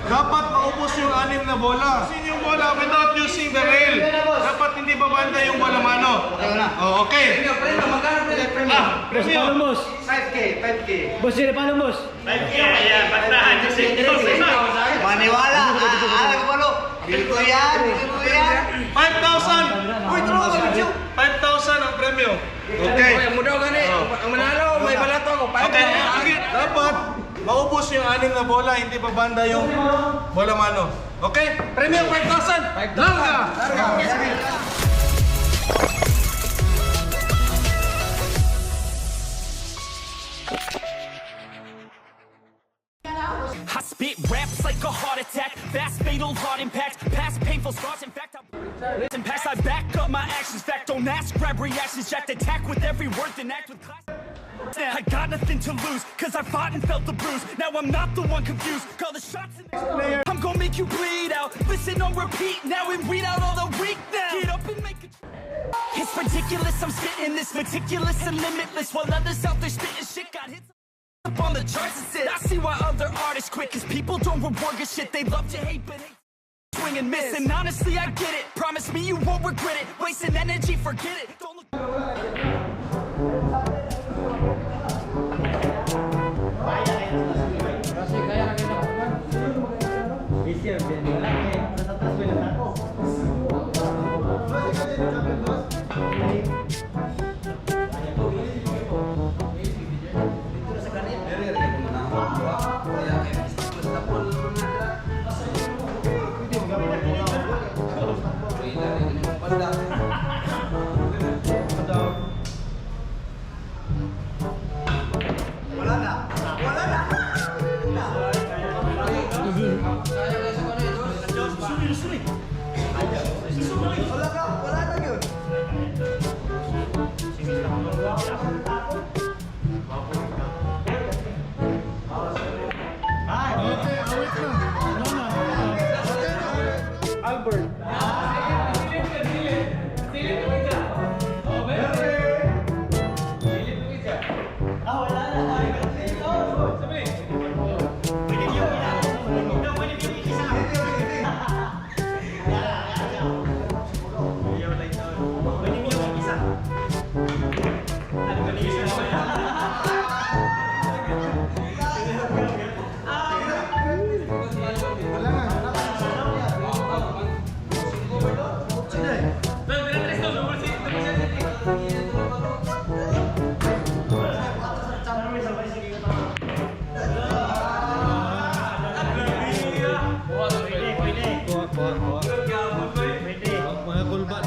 Dapat maubos yung 6 na bola. Usin yung bola without using the rail. Dapat hindi babanda yung bola mano. Oh, okay. Paano, boss? 5K. Boss, sila paano, boss? 5K, ayan, bantahan yung sector. Maniwala. Alam ko lo. Bili ko yan. 5,000. Uy, tulungan mo, Bicho. 5,000 ang premyo. Okay. Ang mudaw gani. Ang manalo, may balato ako. Okay. Dapat maubos yung 6 na bola, hindi babanda yung bola mano. Okay? Premyo 5,000. Larga. I spit raps like a heart attack, fast fatal heart impact, past painful scars. In fact, I back up my actions. Fact, don't ask, grab reactions, jacked attack with every word, then act with class. I got nothing to lose, cause I fought and felt the bruise. Now I'm not the one confused. Call the shots in the I'm gonna make you bleed out. Listen on repeat now and weed out all the weak now. Get up and make it. It's ridiculous, I'm spitting this meticulous and limitless, while others out there spitting shit got hits up on the charts and sit. I see why other artists quit, cause people don't reward good shit. They love to hate, but hate swing and miss. And honestly, I get it. Promise me you won't regret it. Wasting energy, forget it. Don't look.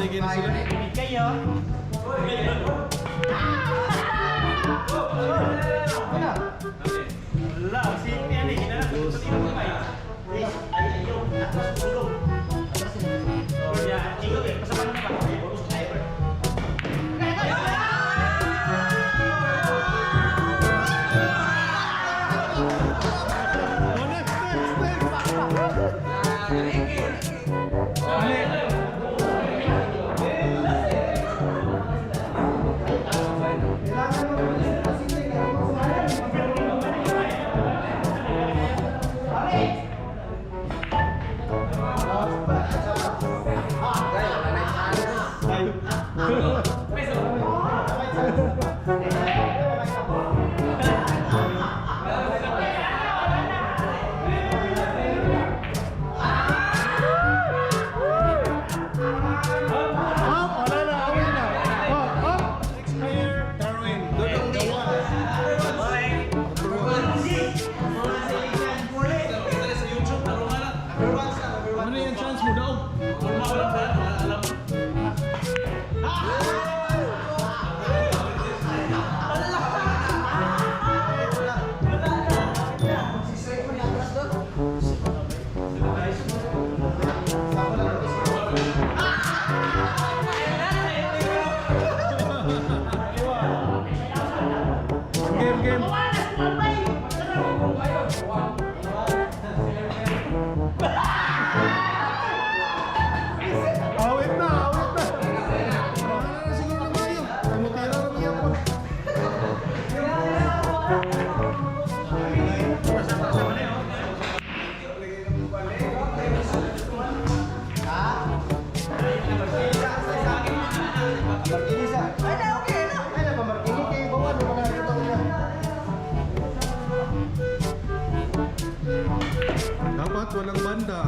Game. dapat walang banda.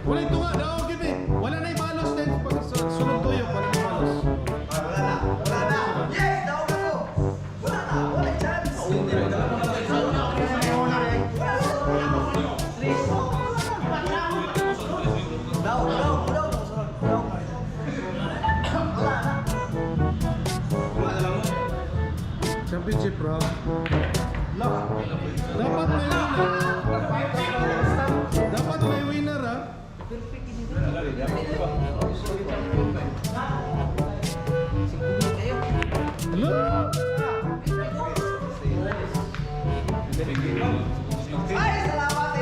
Wala ito nga, daw gini. Wala na ibalos din. Pag sunod tuyo, wala na ibalos. Wala na. Yes! Daw ka ko. Wala na. Wala chance. Championship round. Dapat may winner. Dapat may winner ha. Hello? Ay, salamat.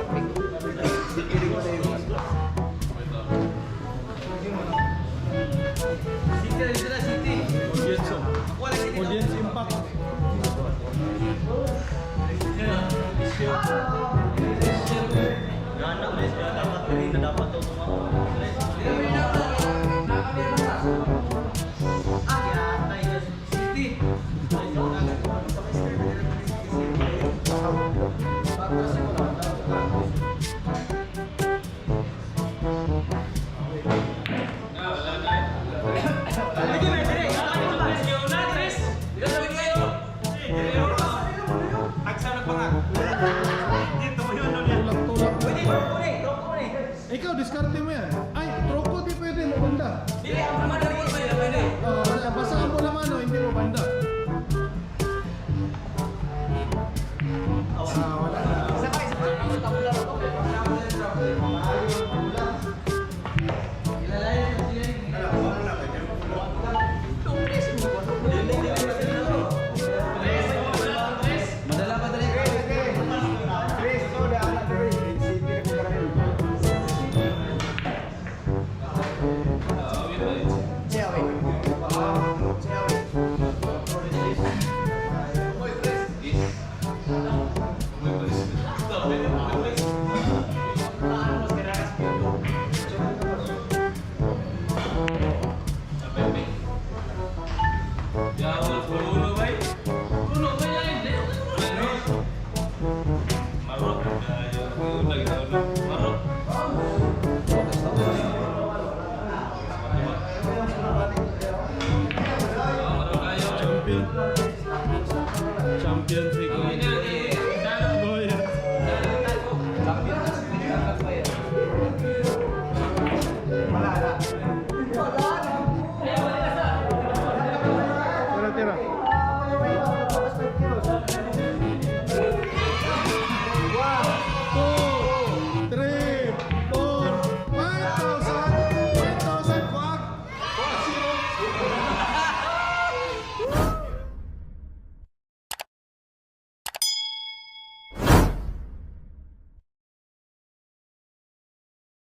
Thank you. Audience impact. Ikaw, diskarte mo yan. Ay, troko di pwede mo banda. Hindi, ang madali mo pwede. Basahan mo naman o, hindi mo banda. Wala na. Champion. Champion si